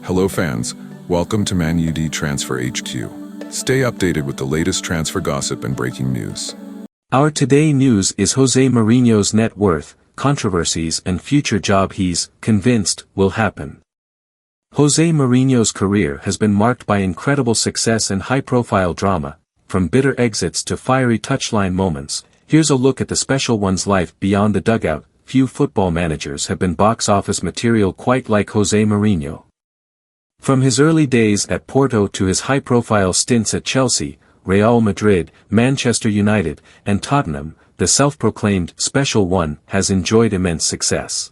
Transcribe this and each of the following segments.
Hello fans, welcome to Man Utd Transfer HQ. Stay updated with the latest transfer gossip and breaking news. Our today news is Jose Mourinho's net worth, controversies and future job he's convinced will happen. Jose Mourinho's career has been marked by incredible success and high-profile drama, from bitter exits to fiery touchline moments. Here's a look at the special one's life beyond the dugout. Few football managers have been box office material quite like Jose Mourinho. From his early days at Porto to his high-profile stints at Chelsea, Real Madrid, Manchester United, and Tottenham, the self-proclaimed special one has enjoyed immense success.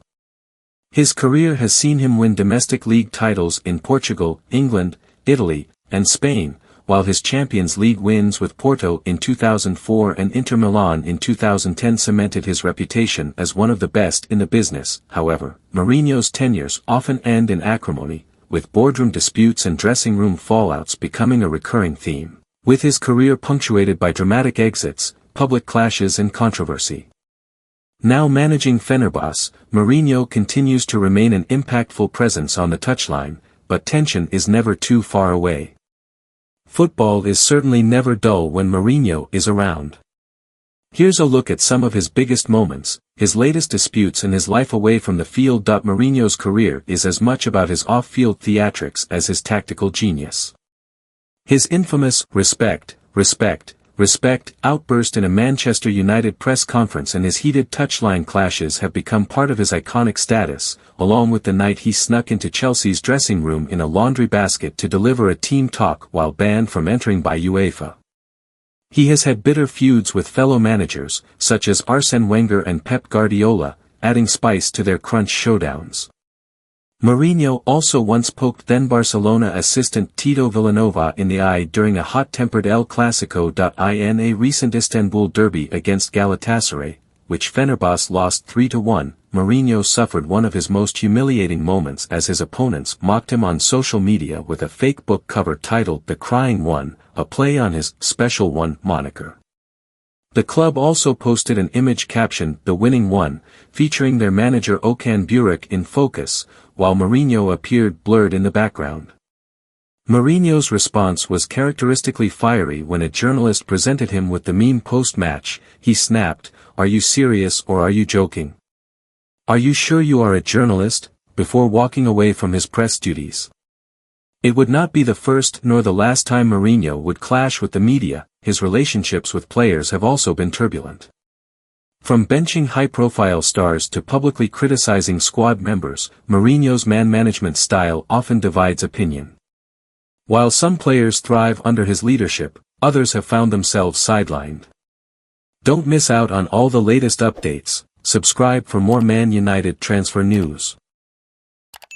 His career has seen him win domestic league titles in Portugal, England, Italy, and Spain, while his Champions League wins with Porto in 2004 and Inter Milan in 2010 cemented his reputation as one of the best in the business. However, Mourinho's tenures often end in acrimony, with boardroom disputes and dressing room fallouts becoming a recurring theme, with his career punctuated by dramatic exits, public clashes and controversy. Now managing Fenerbahce, Mourinho continues to remain an impactful presence on the touchline, but tension is never too far away. Football is certainly never dull when Mourinho is around. Here's a look at some of his biggest moments, his latest disputes and his life away from the field. Mourinho's career is as much about his off-field theatrics as his tactical genius. His infamous respect outburst in a Manchester United press conference and his heated touchline clashes have become part of his iconic status, along with the night he snuck into Chelsea's dressing room in a laundry basket to deliver a team talk while banned from entering by UEFA. He has had bitter feuds with fellow managers, such as Arsène Wenger and Pep Guardiola, adding spice to their crunch showdowns. Mourinho also once poked then Barcelona assistant Tito Vilanova in the eye during a hot-tempered El Clasico. In a recent Istanbul derby against Galatasaray, which Fenerbahce lost 3-1, Mourinho suffered one of his most humiliating moments as his opponents mocked him on social media with a fake book cover titled The Crying One, a play on his Special One moniker. The club also posted an image captioned The Winning One, featuring their manager Okan Buruk in focus, while Mourinho appeared blurred in the background. Mourinho's response was characteristically fiery when a journalist presented him with the meme post-match. He snapped, "Are you serious or are you joking? Are you sure you are a journalist?" before walking away from his press duties. It would not be the first nor the last time Mourinho would clash with the media. His relationships with players have also been turbulent. From benching high-profile stars to publicly criticizing squad members, Mourinho's man-management style often divides opinion. While some players thrive under his leadership, others have found themselves sidelined. Don't miss out on all the latest updates. Subscribe for more Man United transfer news.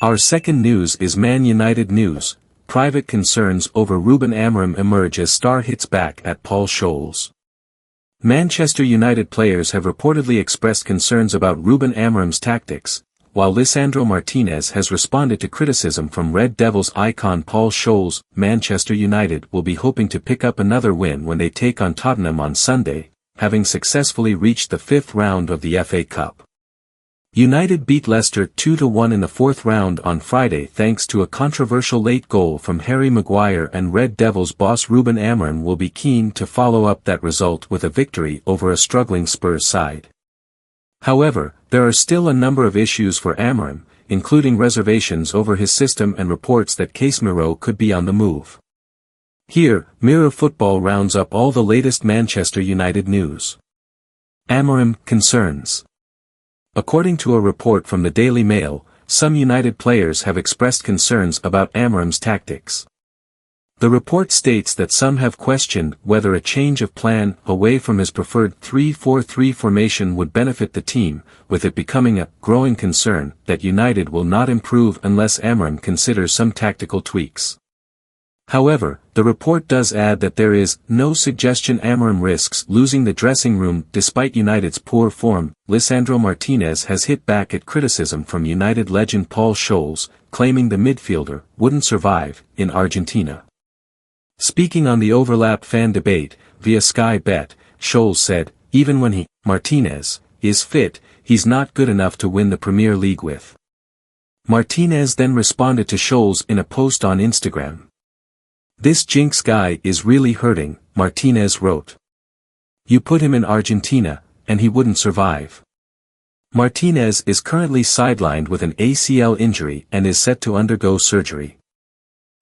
Our second news is Man United news. Private concerns over Ruben Amorim emerge as star hits back at Paul Scholes. Manchester United players have reportedly expressed concerns about Ruben Amorim's tactics, while Lisandro Martinez has responded to criticism from Red Devils icon Paul Scholes. Manchester United will be hoping to pick up another win when they take on Tottenham on Sunday, having successfully reached the fifth round of the FA Cup. United beat Leicester 2-1 in the fourth round on Friday thanks to a controversial late goal from Harry Maguire, and Red Devils boss Ruben Amorim will be keen to follow up that result with a victory over a struggling Spurs side. However, there are still a number of issues for Amorim, including reservations over his system and reports that Casemiro could be on the move. Here, Mirror Football rounds up all the latest Manchester United news. Amorim concerns. According to a report from the Daily Mail, some United players have expressed concerns about Amorim's tactics. The report states that some have questioned whether a change of plan away from his preferred 3-4-3 formation would benefit the team, with it becoming a growing concern that United will not improve unless Amorim considers some tactical tweaks. However, the report does add that there is no suggestion Amorim risks losing the dressing room despite United's poor form. Lisandro Martinez has hit back at criticism from United legend Paul Scholes, claiming the midfielder wouldn't survive in Argentina. Speaking on the overlap fan debate via Sky Bet, Scholes said, "Even when Martinez, is fit, he's not good enough to win the Premier League with." Martinez then responded to Scholes in a post on Instagram. "This jinx guy is really hurting," Martinez wrote. "You put him in Argentina, and he wouldn't survive." Martinez is currently sidelined with an ACL injury and is set to undergo surgery.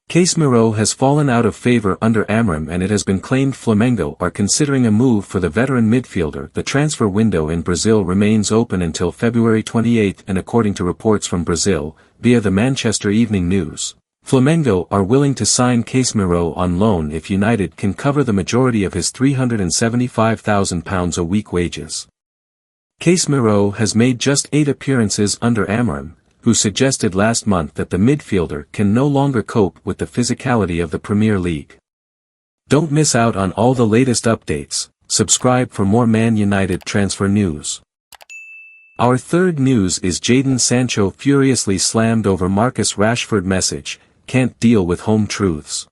Casemiro has fallen out of favor under Amorim, and it has been claimed Flamengo are considering a move for the veteran midfielder. The transfer window in Brazil remains open until February 28, and according to reports from Brazil, via the Manchester Evening News, Flamengo are willing to sign Casemiro on loan if United can cover the majority of his £375,000 a week wages. Casemiro has made just 8 appearances under Amorim, who suggested last month that the midfielder can no longer cope with the physicality of the Premier League. Don't miss out on all the latest updates. Subscribe for more Man United transfer news. Our third news is Jadon Sancho furiously slammed over Marcus Rashford message, "Can't deal with home truths."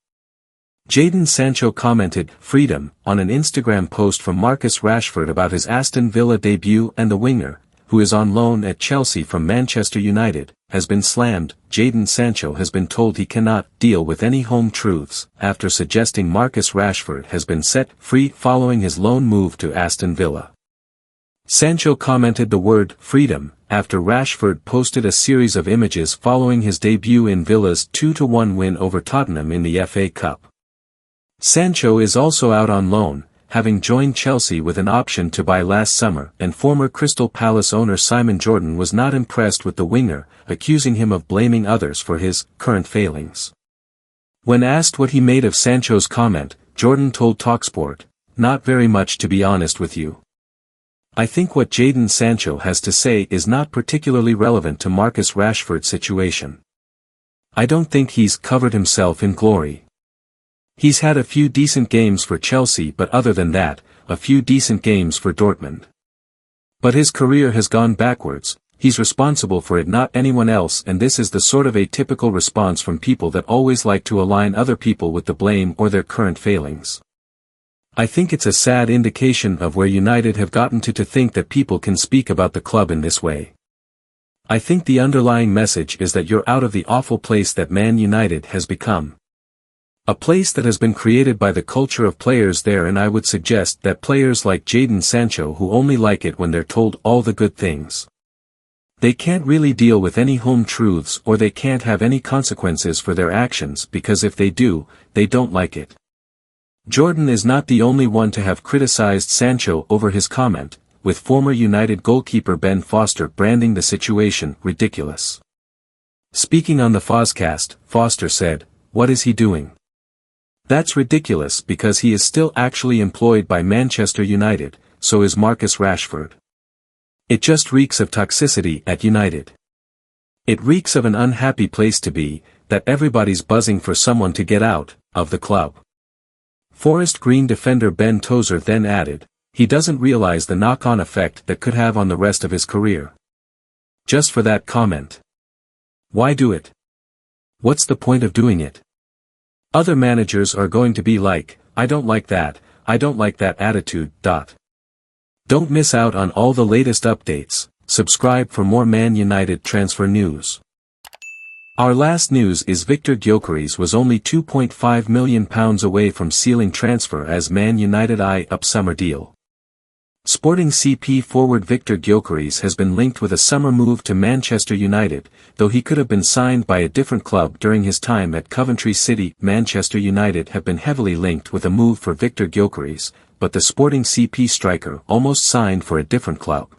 Jadon Sancho commented, "Freedom," on an Instagram post from Marcus Rashford about his Aston Villa debut, and the winger, who is on loan at Chelsea from Manchester United, has been slammed. Jadon Sancho has been told he cannot deal with any home truths, after suggesting Marcus Rashford has been set free following his loan move to Aston Villa. Sancho commented the word "freedom" after Rashford posted a series of images following his debut in Villa's 2-1 win over Tottenham in the FA Cup. Sancho is also out on loan, having joined Chelsea with an option to buy last summer, and former Crystal Palace owner Simon Jordan was not impressed with the winger, accusing him of blaming others for his current failings. When asked what he made of Sancho's comment, Jordan told TalkSport, "Not very much, to be honest with you. I think what Jadon Sancho has to say is not particularly relevant to Marcus Rashford's situation. I don't think he's covered himself in glory. He's had a few decent games for Chelsea, but other than that, a few decent games for Dortmund. But his career has gone backwards, he's responsible for it, not anyone else, and this is the sort of atypical response from people that always like to align other people with the blame or their current failings. I think it's a sad indication of where United have gotten to think that people can speak about the club in this way. I think the underlying message is that you're out of the awful place that Man United has become. A place that has been created by the culture of players there, and I would suggest that players like Jadon Sancho who only like it when they're told all the good things. They can't really deal with any home truths, or they can't have any consequences for their actions, because if they do, they don't like it." Jordan is not the only one to have criticized Sancho over his comment, with former United goalkeeper Ben Foster branding the situation ridiculous. Speaking on the Fozcast, Foster said, "What is he doing? That's ridiculous, because he is still actually employed by Manchester United, so is Marcus Rashford. It just reeks of toxicity at United. It reeks of an unhappy place to be, that everybody's buzzing for someone to get out of the club." Forest Green defender Ben Tozer then added, "He doesn't realize the knock-on effect that could have on the rest of his career. Just for that comment. Why do it? What's the point of doing it? Other managers are going to be like, I don't like that attitude. Don't miss out on all the latest updates. Subscribe for more Man United transfer news. Our last news is Viktor Gyokeres was only £2.5 million away from sealing transfer as Man United eye up summer deal. Sporting CP forward Viktor Gyokeres has been linked with a summer move to Manchester United, though he could have been signed by a different club during his time at Coventry City. Manchester United have been heavily linked with a move for Viktor Gyokeres, but the Sporting CP striker almost signed for a different club.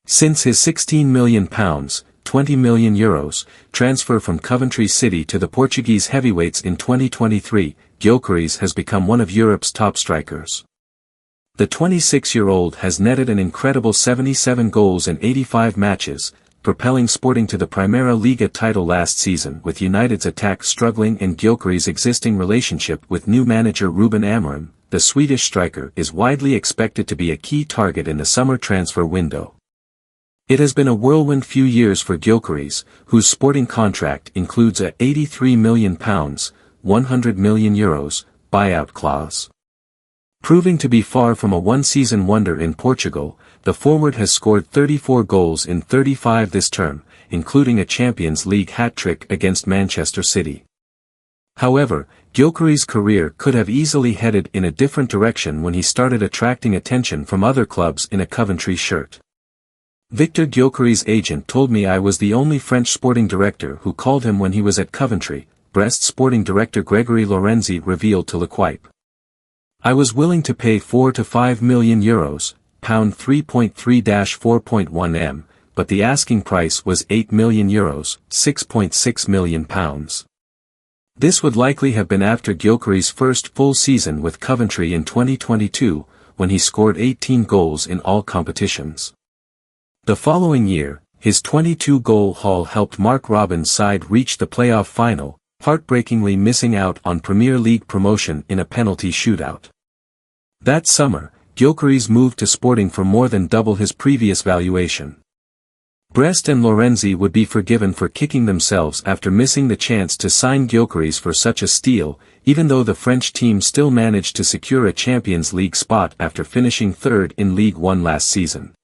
Since his £16 million, €20 million, transfer from Coventry City to the Portuguese heavyweights in 2023, Gyokeres has become one of Europe's top strikers. The 26-year-old has netted an incredible 77 goals in 85 matches, propelling Sporting to the Primera Liga title last season, with United's attack struggling and Gyokeres' existing relationship with new manager Ruben Amorim. The Swedish striker is widely expected to be a key target in the summer transfer window. It has been a whirlwind few years for Gyokeres, whose Sporting contract includes a £83 million, €100 million buyout clause. Proving to be far from a one-season wonder in Portugal, the forward has scored 34 goals in 35 this term, including a Champions League hat-trick against Manchester City. However, Gyokeres' career could have easily headed in a different direction when he started attracting attention from other clubs in a Coventry shirt. Viktor Gyokeres' agent told me I was the only French sporting director who called him when he was at Coventry, Brest sporting director Gregory Lorenzi revealed to L'Equipe. I was willing to pay 4 to 5 million euros, pound 3.3-4.1 m, but the asking price was 8 million euros, 6.6 million pounds. This would likely have been after Gyokeres' first full season with Coventry in 2022, when he scored 18 goals in all competitions. The following year, his 22-goal haul helped Mark Robin's side reach the playoff final, heartbreakingly missing out on Premier League promotion in a penalty shootout. That summer, Gyokeres moved to Sporting for more than double his previous valuation. Brest and Lorenzi would be forgiven for kicking themselves after missing the chance to sign Gyokeres for such a steal, even though the French team still managed to secure a Champions League spot after finishing third in League One last season.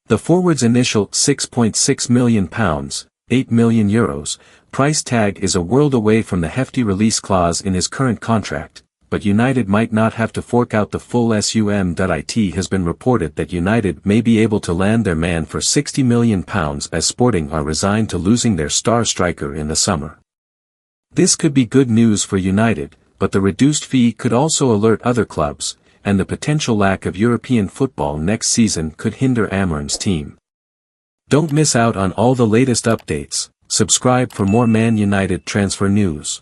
The forward's initial £6.6 million, €8 million, price tag is a world away from the hefty release clause in his current contract, but United might not have to fork out the full sum. It has been reported that United may be able to land their man for £60 million as Sporting are resigned to losing their star striker in the summer. This could be good news for United, but the reduced fee could also alert other clubs, and the potential lack of European football next season could hinder Amorim's team. Don't miss out on all the latest updates. Subscribe for more Man United transfer news.